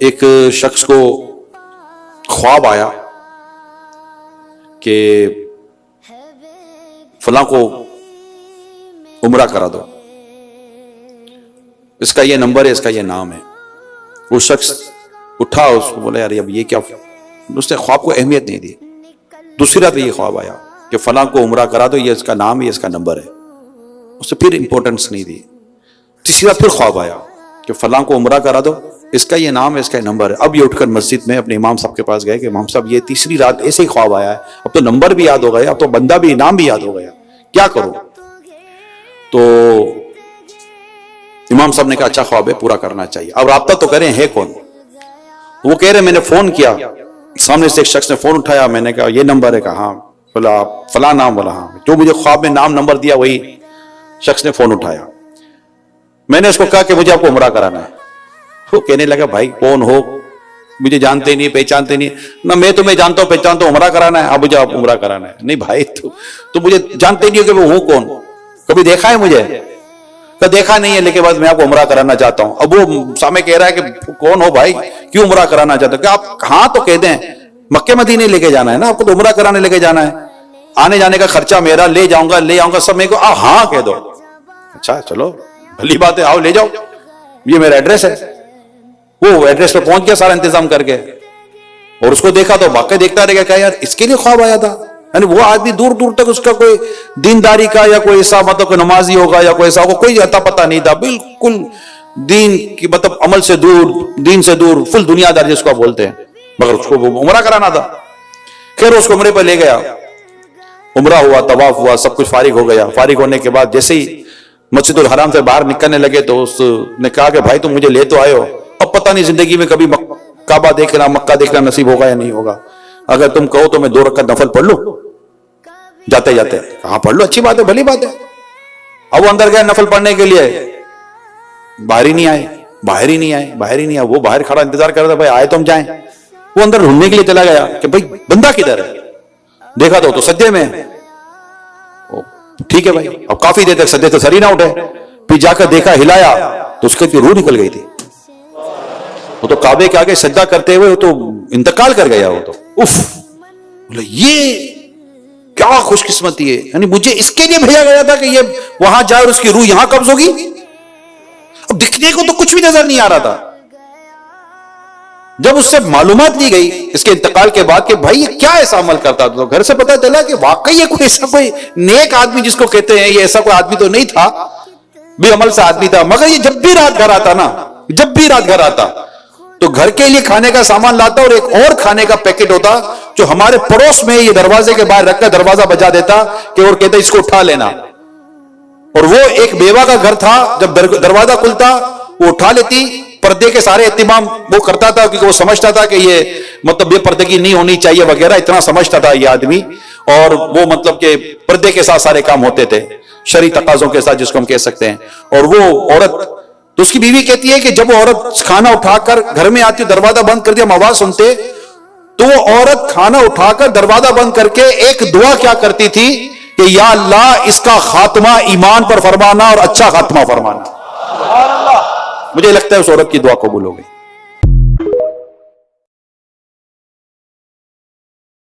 ایک شخص کو خواب آیا کہ فلاں کو عمرہ کرا دو، اس کا یہ نمبر ہے، اس کا یہ نام ہے۔ وہ شخص اٹھا، اس کو بولا یار اب یہ کیا، اس نے خواب کو اہمیت نہیں دی۔ دوسری رات یہ خواب آیا کہ فلاں کو عمرہ کرا دو، یہ اس کا نام ہے، یہ اس کا نمبر ہے، اس نے پھر امپورٹنس نہیں دی۔ تیسری رات پھر خواب آیا کہ فلاں کو عمرہ کرا دو، اس کا یہ نام ہے، اس کا یہ نمبر ہے۔ اب یہ اٹھ کر مسجد میں اپنے امام صاحب کے پاس گئے کہ امام صاحب یہ تیسری رات ایسے ہی خواب آیا ہے، اب تو نمبر بھی یاد ہو گیا، اب تو بندہ بھی، نام بھی یاد ہو گیا، کیا کروں؟ تو امام صاحب نے کہا اچھا خواب ہے، پورا کرنا چاہیے، اب رابطہ تو کریں، ہے کون؟ وہ کہہ رہے میں نے فون کیا، سامنے سے ایک شخص نے فون اٹھایا، میں نے کہا یہ نمبر ہے، کہا ہاں، بولا فلاں نام، بولا ہاں، جو مجھے خواب میں نام نمبر دیا وہی شخص نے فون اٹھایا۔ میں نے اس کو کہا کہ مجھے آپ کو عمرہ کرانا ہے۔ وہ کہنے لگا بھائی کون ہو، مجھے جانتے نہیں پہچانتے نہیں، نہ میں تمہیں جانتا ہوں پہچانتا ہوں، عمرہ کرانا ہے، اب مجھے آپ عمرہ کرانا ہے۔ نہیں بھائی تو مجھے جانتے نہیں ہو کہ میں ہوں کون، کبھی دیکھا ہے مجھے؟ کہ دیکھا نہیں ہے، لیکن بعد میں آپ کو عمرہ کرانا چاہتا ہوں۔ اب وہ سامنے کہہ رہا ہے کہ کون ہو بھائی، کیوں عمرہ کرانا چاہتے ہو؟ کہ آپ ہاں تو کہہ دیں، مکہ مدینے لے کے جانا ہے نا آپ کو، تو عمرہ کرانے لے کے جانا ہے، آنے جانے کا خرچہ میرا، لے جاؤں گا لے آؤں گا سب، میں کو ہاں کہہ دو۔ اچھا چلو بھلی بات ہے، آؤ لے جاؤ، یہ میرا ایڈریس ہے۔ وہ ایڈریس پہ پہنچ گیا سارا انتظام کر کے، اور اس کو دیکھا تو واقعی دیکھتا رہ گیا کہ یار اس کے لیے خواب آیا تھا۔ یعنی وہ آدمی دور دور تک اس کا کوئی دینداری کا یا کوئی ایسا مطلب کہ نمازی ہوگا یا کوئی ایسا ہوگا، کوئی اتا پتہ نہیں تھا، بالکل دین کی مطلب عمل سے دور، دین سے دور، فل دنیا دار جس کو بولتے ہیں، مگر اس کو عمرہ کرانا تھا۔ خیر اس کو عمرے پہ لے گیا، عمرہ ہوا، طواف ہوا، سب کچھ فارغ ہو گیا۔ فارغ ہونے کے بعد جیسے ہی مسجد الحرام سے باہر نکلنے لگے تو اس نے کہا کہ بھائی تم مجھے لے تو آئے ہو، اب پتہ نہیں زندگی میں کبھی کعبہ دیکھنا، مکہ دیکھنا نصیب ہوگا یا نہیں ہوگا، اگر تم کہو تو میں 2 رکعت نفل پڑھ لوں جاتے جاتے۔ کہاں پڑھ لو، اچھی بات ہے، بھلی بات ہے۔ اب وہ اندر گئے نفل پڑھنے کے لیے، باہر ہی نہیں آئے، باہر ہی نہیں آئے، باہر ہی نہیں آئے۔ وہ باہر کھڑا انتظار کر رہا تھا، بھائی آئے تو ہم جائیں۔ وہ اندر ڈھونڈنے کے لیے چلا گیا کہ بھائی بندہ کدھر ہے، دیکھا تو سجدے میں۔ ٹھیک ہے بھائی، اب کافی دیر تک سجدے سے سر ہی نہ اٹھے، پھر جا کر دیکھا، ہلایا تو اس کی روح نکل گئی تھی۔ وہ تو کعبے کے آگے سجدہ کرتے ہوئے وہ تو انتقال کر گیا، وہ تو اف، یہ کیا خوش قسمتی ہے، یعنی مجھے اس کے لیے بھیجا گیا تھا کہ یہ وہاں جائے اور اس کی روح یہاں قبض ہوگی۔ اب دکھنے کو تو کچھ بھی نظر نہیں آ رہا تھا۔ جب اس سے معلومات لی گئی اس کے انتقال کے بعد کہ بھائی یہ کیا ایسا عمل کرتا تھا، تو گھر سے پتہ چلا کہ واقعی یہ کوئی ایسا کوئی نیک آدمی جس کو کہتے ہیں، یہ ایسا کوئی آدمی تو نہیں تھا، بے عمل سے آدمی تھا، مگر یہ جب بھی رات گھر آتا نا، جب بھی رات گھر آتا تو گھر کے لیے کھانے کا سامان لاتا، اور ایک اور کھانے کا پیکٹ ہوتا جو ہمارے پڑوس میں یہ دروازے کے باہر رکھ کر دروازہ بجا دیتا کہ اور کہتا اس کو اٹھا لینا۔ اور وہ ایک بیوہ کا گھر تھا، جب دروازہ کھلتا وہ اٹھا لیتی، پردے کے سارے اہتمام وہ کرتا تھا کیونکہ وہ سمجھتا تھا کہ یہ مطلب بے پردگی نہیں ہونی چاہیے وغیرہ، اتنا سمجھتا تھا یہ آدمی، اور وہ مطلب کہ پردے کے ساتھ سارے کام ہوتے تھے، شرعی تقاضوں کے ساتھ جس کو ہم کہہ سکتے ہیں۔ اور وہ عورت، تو اس کی بیوی کہتی ہے کہ جب وہ عورت کھانا اٹھا کر گھر میں آتی، دروازہ بند کر دیا، ہم آواز سنتے تو وہ عورت کھانا اٹھا کر دروازہ بند کر کے ایک دعا کیا کرتی تھی کہ یا اللہ اس کا خاتمہ ایمان پر فرمانا اور اچھا خاتمہ فرمانا۔ مجھے لگتا ہے اس عورت کی دعا قبول ہو گئی۔